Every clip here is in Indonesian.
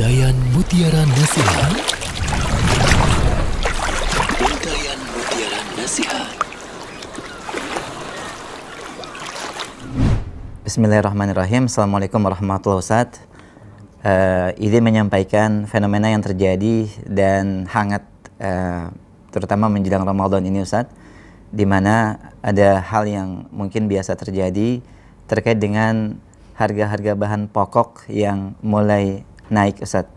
Untayan Mutiara Nasihat. Untayan Mutiara Nasihat. Bismillahirrahmanirrahim. Assalamualaikum warahmatullahi wabarakatuh. Izin menyampaikan fenomena yang terjadi dan hangat terutama menjelang Ramadan ini, Ustaz, di mana ada hal yang mungkin biasa terjadi terkait dengan harga-harga bahan pokok yang mulai naik, Ustaz.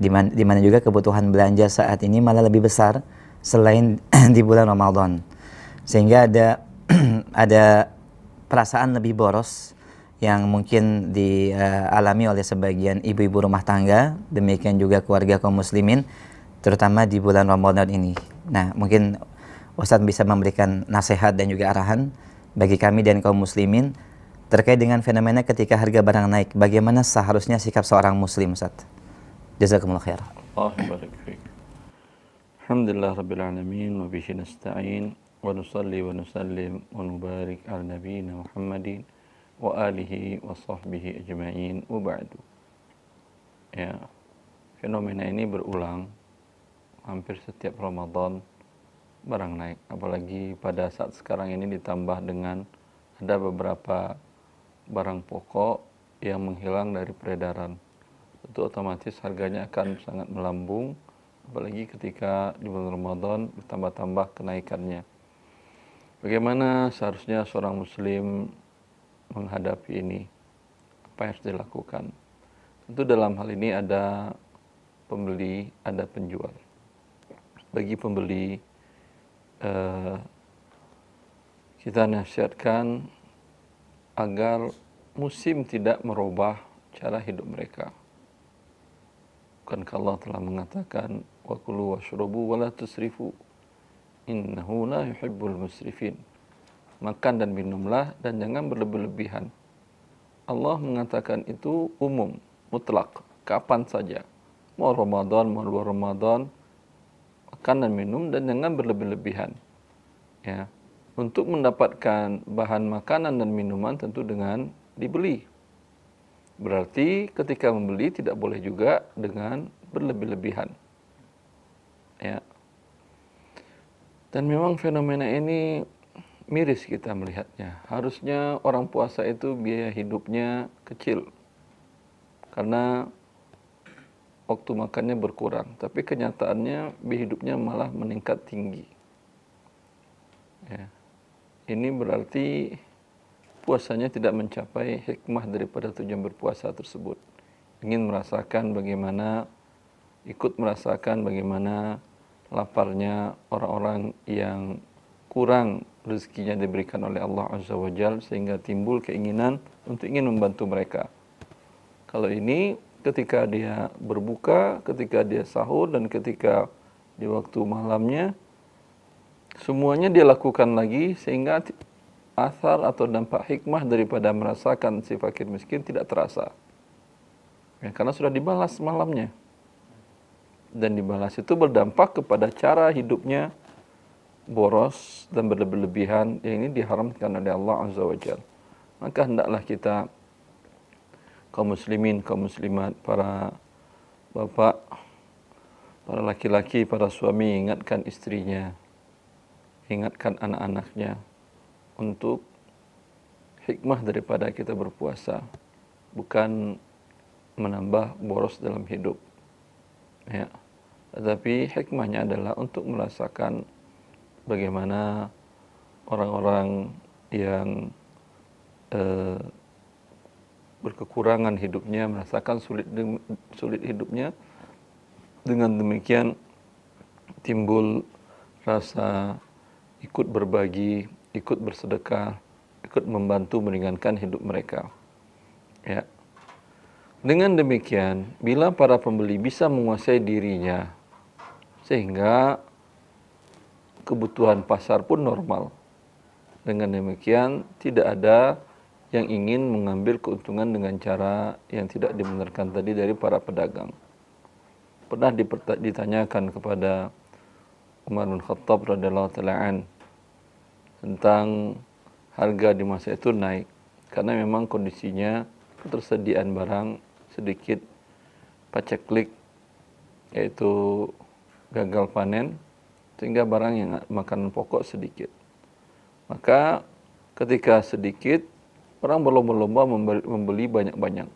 Di mana juga kebutuhan belanja saat ini malah lebih besar selain di bulan Ramadan. Sehingga ada perasaan lebih boros yang mungkin dialami oleh sebagian ibu-ibu rumah tangga, demikian juga keluarga kaum muslimin, terutama di bulan Ramadan ini. Nah, mungkin Ustaz bisa memberikan nasihat dan juga arahan bagi kami dan kaum muslimin terkait dengan fenomena ketika harga barang naik. Bagaimana seharusnya sikap seorang muslim, Ustaz? Jazakumullah khair. Allah barik fiik. Alhamdulillah rabbil alamin wa bihi nasta'in wa nusalli wa nusallim wa nubarik ala nabiyyina Muhammadin wa alihi wa sahbihi ajma'in wa ba'du. Ya, fenomena ini berulang hampir setiap Ramadan, barang naik. Apalagi pada saat sekarang ini ditambah dengan ada beberapa barang pokok yang menghilang dari peredaran. Itu otomatis harganya akan sangat melambung, apalagi ketika di bulan Ramadan bertambah-tambah kenaikannya. Bagaimana seharusnya seorang muslim menghadapi ini? Apa yang harus dilakukan? Tentu dalam hal ini ada pembeli, ada penjual. Bagi pembeli, kita nasihatkan agar musim tidak merubah cara hidup mereka. Bukankah Allah telah mengatakan wa kulu washrabu wa la tusrifu innahu la yuhibbul musrifin. Makan dan minumlah dan jangan berlebih-lebihan. Allah mengatakan itu umum, mutlak, kapan saja. Mau Ramadan, mau luar Ramadan, makan dan minum dan jangan berlebih-lebihan. Ya. Untuk mendapatkan bahan makanan dan minuman tentu dengan dibeli. Berarti ketika membeli tidak boleh juga dengan berlebih-lebihan. Ya. Dan memang fenomena ini miris kita melihatnya. Harusnya orang puasa itu biaya hidupnya kecil. Karena waktu makannya berkurang. Tapi kenyataannya biaya hidupnya malah meningkat tinggi. Ya. Ini berarti puasanya tidak mencapai hikmah daripada tujuan berpuasa tersebut. Ingin merasakan bagaimana, ikut merasakan bagaimana laparnya orang-orang yang kurang rezekinya diberikan oleh Allah Azza wa Jalla, sehingga timbul keinginan untuk ingin membantu mereka. Kalau ini ketika dia berbuka, ketika dia sahur, dan ketika di waktu malamnya, semuanya dia lakukan lagi sehingga asar atau dampak hikmah daripada merasakan si fakir miskin tidak terasa. Ya, karena sudah dibalas malamnya. Dan dibalas itu berdampak kepada cara hidupnya boros dan berlebih-lebihan, yang ini diharamkan oleh Allah Azza wa Jalla. Maka hendaklah kita kaum muslimin, kaum muslimat, para bapak, para laki-laki, para suami ingatkan istrinya, ingatkan anak-anaknya untuk hikmah daripada kita berpuasa, bukan menambah boros dalam hidup. Ya. Tetapi hikmahnya adalah untuk merasakan bagaimana orang-orang yang berkekurangan hidupnya, merasakan sulit hidupnya. Dengan demikian timbul rasa ikut berbagi, ikut bersedekah, ikut membantu meringankan hidup mereka. Ya. Dengan demikian, bila para pembeli bisa menguasai dirinya, sehingga kebutuhan pasar pun normal. Dengan demikian, tidak ada yang ingin mengambil keuntungan dengan cara yang tidak dibenarkan tadi dari para pedagang. Pernah ditanyakan kepada Umar bin Khattab radhiyallahu ta'ala an tentang harga di masa itu naik karena memang kondisinya ketersediaan barang sedikit paceklik, yaitu gagal panen, sehingga barang yang makanan pokok sedikit. Maka ketika sedikit, orang berlomba-lomba membeli banyak-banyak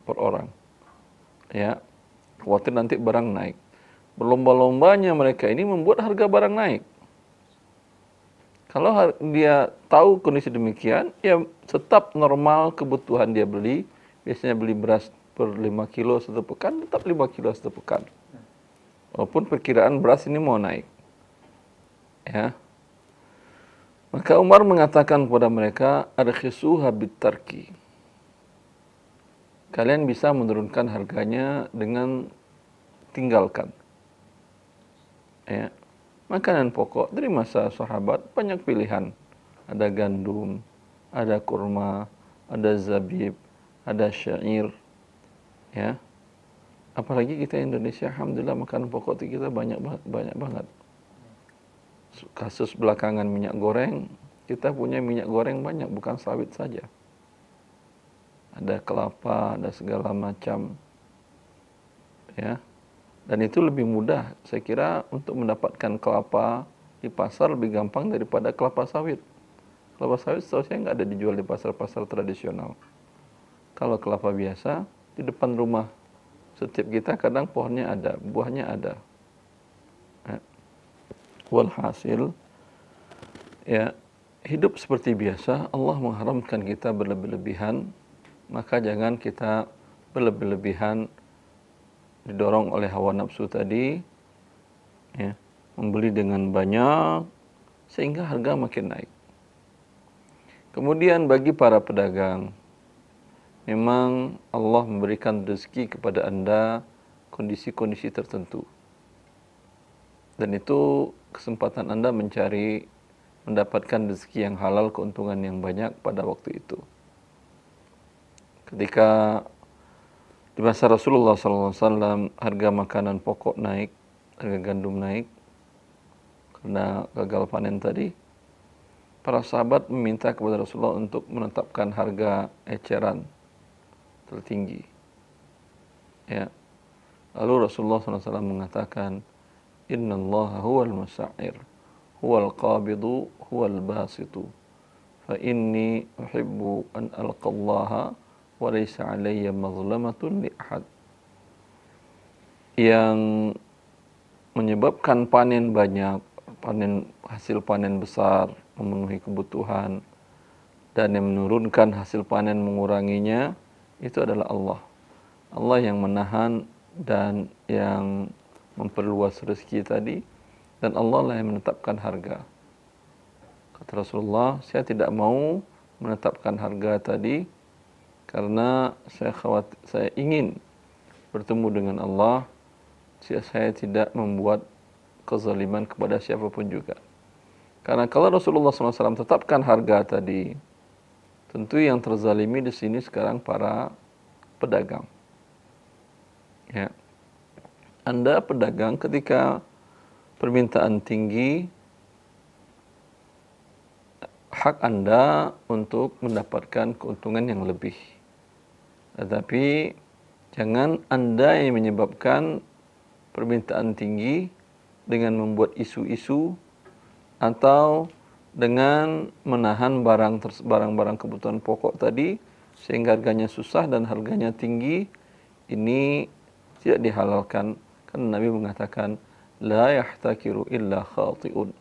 per orang. Ya, khawatir nanti barang naik. Berlomba-lombanya mereka ini membuat harga barang naik. Kalau dia tahu kondisi demikian, ya tetap normal kebutuhan dia beli. Biasanya beli beras per 5 kilo satu pekan, tetap 5 kilo satu pekan. Walaupun perkiraan beras ini mau naik. Ya. Maka Umar mengatakan kepada mereka, "Arkhisuha bitarki." Kalian bisa menurunkan harganya dengan tinggalkan. Ya. Makanan pokok dari masa sahabat banyak pilihan. Ada gandum, ada kurma, ada zabib, ada syair. Ya. Apalagi kita Indonesia, alhamdulillah makanan pokok kita banyak banget. Kasus belakangan minyak goreng, kita punya minyak goreng banyak, bukan sawit saja. Ada kelapa, ada segala macam. Ya. Dan itu lebih mudah, saya kira, untuk mendapatkan kelapa di pasar lebih gampang daripada kelapa sawit. Kelapa sawit setahu saya nggak ada dijual di pasar-pasar tradisional. Kalau kelapa biasa, di depan rumah setiap kita kadang pohonnya ada, buahnya ada. Ya. Walhasil, ya, hidup seperti biasa, Allah mengharamkan kita berlebih-lebihan, maka jangan kita berlebih-lebihan didorong oleh hawa nafsu tadi, ya, membeli dengan banyak sehingga harga makin naik. Kemudian bagi para pedagang, memang Allah memberikan rezeki kepada Anda kondisi-kondisi tertentu. Dan itu kesempatan Anda mendapatkan rezeki yang halal, keuntungan yang banyak pada waktu itu. Ketika di masa Rasulullah SAW harga makanan pokok naik, harga gandum naik karena gagal panen tadi, para sahabat meminta kepada Rasulullah untuk menetapkan harga eceran tertinggi. Ya. Lalu Rasulullah SAW mengatakan, Inna Allah huwal musa'ir, huwal qabidu, huwal basitu, fa inni uhibbu an alqallaha wa laysa alayya mazlamatun li ahad. Yang menyebabkan panen banyak, hasil panen besar, memenuhi kebutuhan, dan yang menurunkan hasil panen menguranginya, itu adalah Allah. Allah yang menahan dan yang memperluas rezeki tadi, dan Allah lah yang menetapkan harga. Kata Rasulullah, saya tidak mau menetapkan harga tadi karena saya ingin bertemu dengan Allah. Saya tidak membuat kezaliman kepada siapapun juga. Karena kalau Rasulullah SAW tetapkan harga tadi, tentu yang terzalimi di sini sekarang para pedagang. Ya. Anda pedagang ketika permintaan tinggi, hak Anda untuk mendapatkan keuntungan yang lebih. Tetapi jangan Anda yang menyebabkan permintaan tinggi dengan membuat isu-isu atau dengan menahan barang-barang kebutuhan pokok tadi sehingga harganya susah dan harganya tinggi. Ini tidak dihalalkan karena Nabi mengatakan la yahtakiru illa khati'un.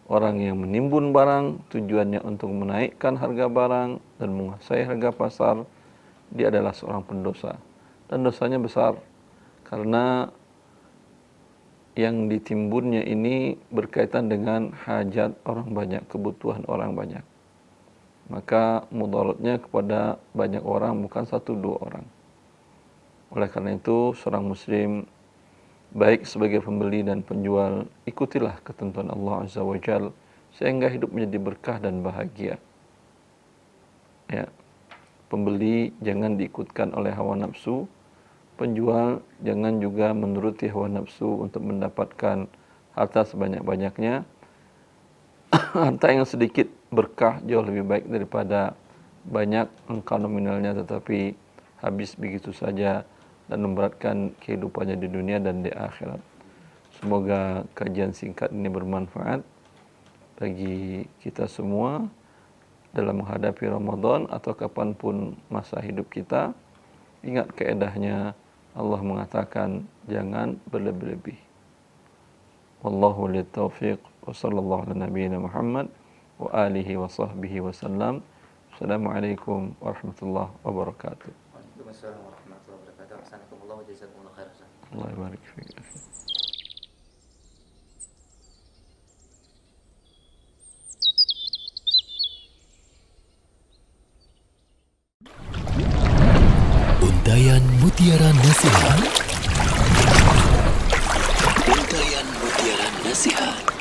Orang yang menimbun barang tujuannya untuk menaikkan harga barang dan menguasai harga pasar, dia adalah seorang pendosa. Dan dosanya besar karena yang ditimbunnya ini berkaitan dengan hajat orang banyak, kebutuhan orang banyak. Maka mudaratnya kepada banyak orang, bukan 1-2 orang. Oleh karena itu, seorang muslim baik sebagai pembeli dan penjual, ikutilah ketentuan Allah Azza wa Jalla sehingga hidup menjadi berkah dan bahagia. Ya. Pembeli jangan diikutkan oleh hawa nafsu, penjual jangan juga menuruti hawa nafsu untuk mendapatkan harta sebanyak-banyaknya. Harta yang sedikit berkah jauh lebih baik daripada banyak angka nominalnya tetapi habis begitu saja dan memberatkan kehidupannya di dunia dan di akhirat. Semoga kajian singkat ini bermanfaat bagi kita semua dalam menghadapi Ramadan atau kapanpun masa hidup kita. Ingat kaedahnya, Allah mengatakan jangan berlebih-lebih. Wallahu waliyyut taufiq wa sallallahu ala nabiyyina Muhammad wa alihi wa sahbihi wa sallam. Assalamualaikum warahmatullahi wabarakatuh. Waalaikumsalam warahmatullahi wabarakatuh. Assalamualaikum wa jazakumullah khairan. Allah barik fiik. Untayan Mutiara Nasihat. Untayan Mutiara Nasihat.